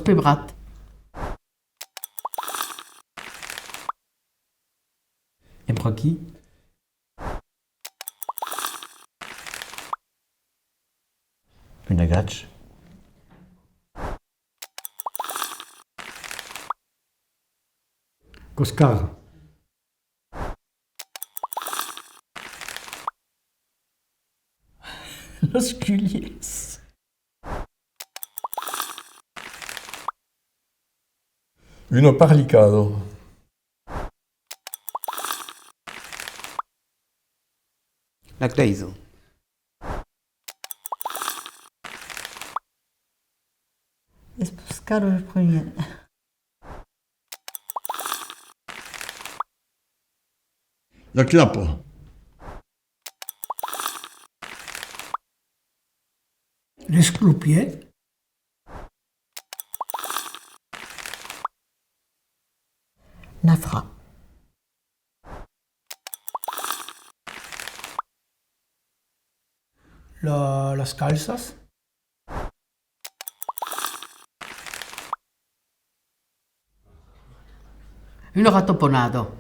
pebrat. Empraki. Punagach. Koskar. Los Culiers. Uno parlicado. La Gleiso. Es buscar el premier. La clapa. Les croupiers. Nafra. Las calzas. Uno ratoponado.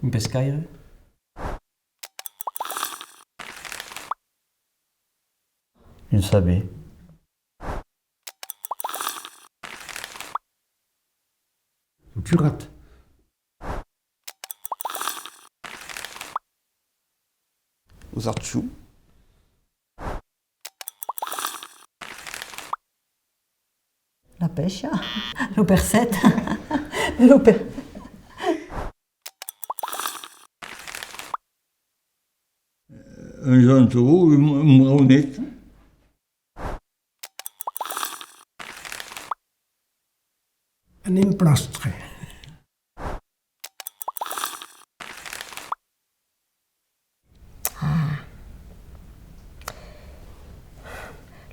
Un pescaire. Une sabée. Un turat. Uzarchou. La pêche. L'opercette. L'oper... Un jeune taureau, une maronnette. Un emplastre.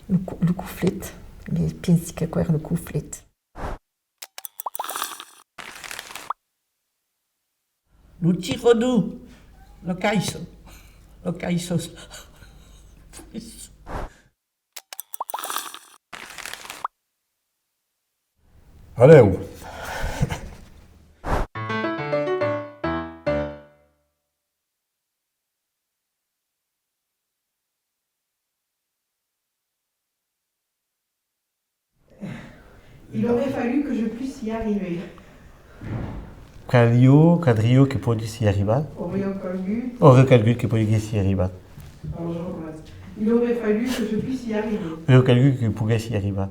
Le couflet. Les pinces que quoi le couflet. Le tirodou. Le caiso. Le caisos. Allez. Il aurait fallu que je puisse y arriver. Quadrio che poi si arriva. Orion Colgut. Ore calcul che poi si arriva. Alors je recommence. Il aurait fallu que je puisse y arriver. Ore calcul che poi si arriva.